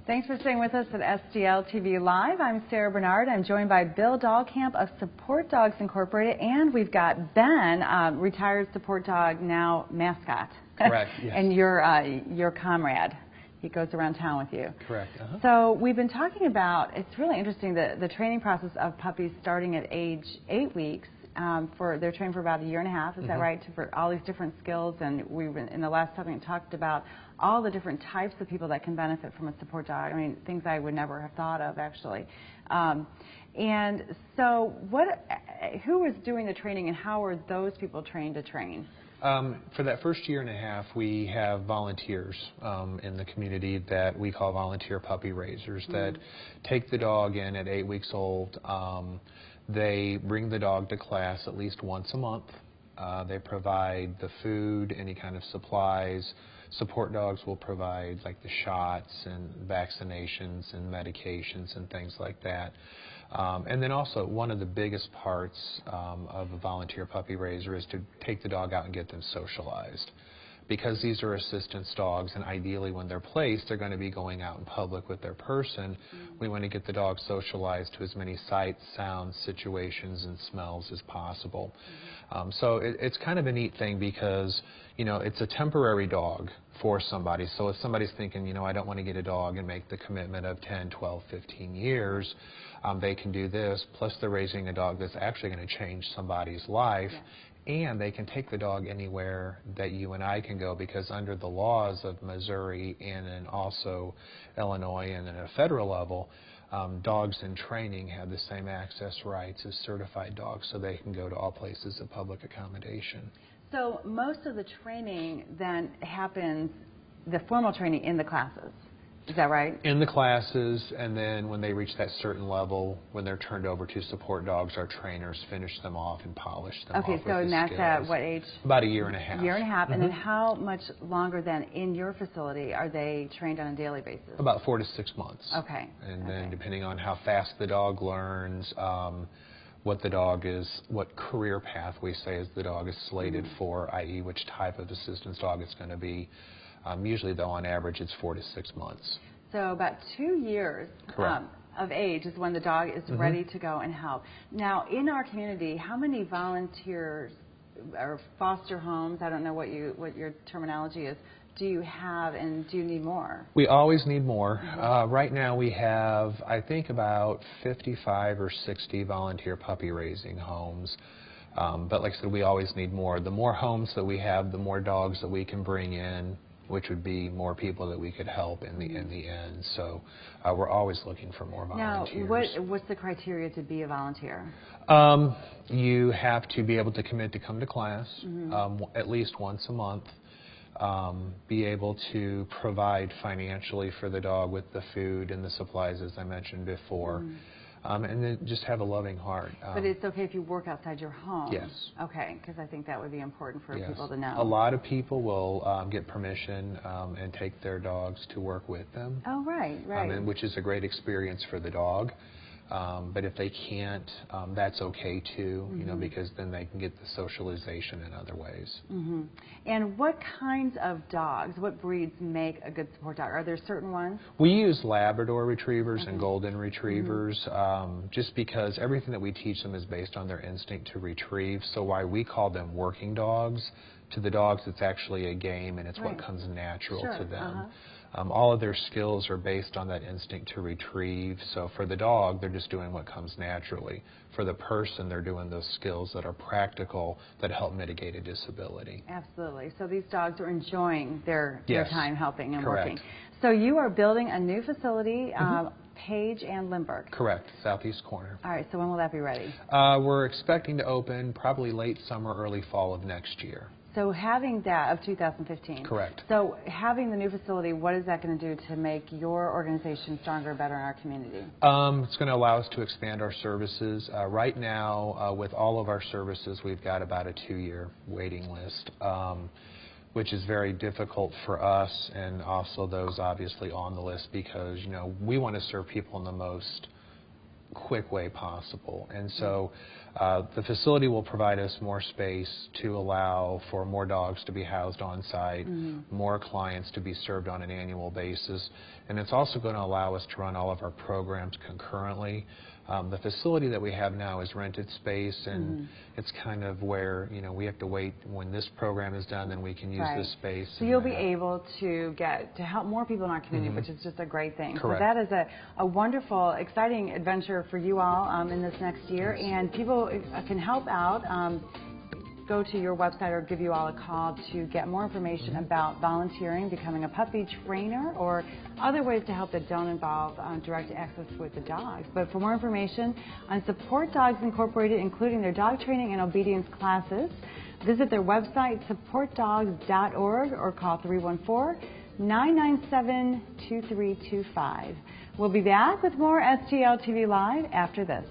Thanks for staying with us at STL TV Live. I'm Sarah Bernard. I'm joined by Bill Dahlkamp of Support Dogs Incorporated, and we've got Ben, retired support dog, now mascot. Correct, yes. And your comrade. He goes around town with you. Correct. So we've been talking about, it's really interesting, the training process of puppies starting at age 8 weeks. They're trained for about a year and a half, is that right? For all these different skills, and we've in the last segment talked about all the different types of people that can benefit from a support dog. I mean, things I would never have thought of, actually. And so who was doing the training, and how are those people trained to train? For that first year and a half, we have volunteers in the community that we call volunteer puppy raisers that take the dog in at 8 weeks old. They bring the dog to class at least once a month. They provide the food, any kind of supplies. Support dogs will provide like the shots and vaccinations and medications and things like that. And then also one of the biggest parts of a volunteer puppy raiser is to take the dog out and get them socialized. Because these are assistance dogs, and ideally when they're placed, they're going to be going out in public with their person. We want to get the dog socialized to as many sights, sounds, situations, and smells as possible. So it's kind of a neat thing because, you know, it's a temporary dog for somebody. So if somebody's thinking, you know, I don't want to get a dog and make the commitment of 10, 12, 15 years, they can do this. Plus they're raising a dog that's actually going to change somebody's life. Yeah. And they can take the dog anywhere that you and I can go, because under the laws of Missouri and also Illinois and at a federal level, dogs in training have the same access rights as certified dogs, so they can go to all places of public accommodation. So most of the training then happens, the formal training, in the classes. Is that right? In the classes, and then when they reach that certain level, when they're turned over to support dogs, our trainers finish them off and polish them off. Okay, so and that's at what age? About a year and a half. A year and a half, and then how much longer then in your facility are they trained on a daily basis? About 4 to 6 months. Okay. And then depending on how fast the dog learns, what the dog is, what career path we say is the dog is slated for, i.e. which type of assistance dog it's going to be. Usually, though, on average, it's 4 to 6 months. So about 2 years of age is when the dog is ready to go and help. Now, in our community, how many volunteers or foster homes, I don't know what your terminology is, do you have, and do you need more? We always need more. Right now we have, I think, about 55 or 60 volunteer puppy raising homes. But like I said, we always need more. The more homes that we have, the more dogs that we can bring in, which would be more people that we could help in the end. So we're always looking for more volunteers. Now, what's the criteria to be a volunteer? You have to be able to commit to come to class at least once a month. Be able to provide financially for the dog with the food and the supplies, as I mentioned before. And then just have a loving heart. But it's okay if you work outside your home? Yes. Okay, because I think that would be important for people to know. A lot of people will get permission and take their dogs to work with them. Oh, right, right. Which is a great experience for the dog. But if they can't, that's okay too, you know, because then they can get the socialization in other ways. And what kinds of dogs, what breeds make a good support dog? Are there certain ones? We use Labrador retrievers and golden retrievers just because everything that we teach them is based on their instinct to retrieve. So why we call them working dogs, to the dogs it's actually a game, and it's what comes natural to them. All of their skills are based on that instinct to retrieve. So for the dog, they're just doing what comes naturally. For the person, they're doing those skills that are practical, that help mitigate a disability. Absolutely. So these dogs are enjoying their time helping and working. So you are building a new facility, Page and Lindbergh. Correct, southeast corner. All right, so when will that be ready? We're expecting to open probably late summer, early fall of next year. So having that, of 2015. Correct. So having the new facility, what is that going to do to make your organization stronger, better in our community? It's going to allow us to expand our services. Right now, with all of our services, we've got about a 2-year waiting list, which is very difficult for us and also those obviously on the list, because, you know, we want to serve people in the most quick way possible. And so the facility will provide us more space to allow for more dogs to be housed on site, more clients to be served on an annual basis, and it's also going to allow us to run all of our programs concurrently. The facility that we have now is rented space, and it's kind of where, you know, we have to wait when this program is done, then we can use this space. So you'll be able to help more people in our community, which is just a great thing. Correct. So that is a wonderful, exciting adventure for you all in this next year, and people can help out. Go to your website or give you all a call to get more information about volunteering, becoming a puppy trainer, or other ways to help that don't involve direct access with the dogs. But for more information on Support Dogs Incorporated, including their dog training and obedience classes, visit their website, supportdogs.org, or call 314-997-2325. We'll be back with more STL TV Live after this.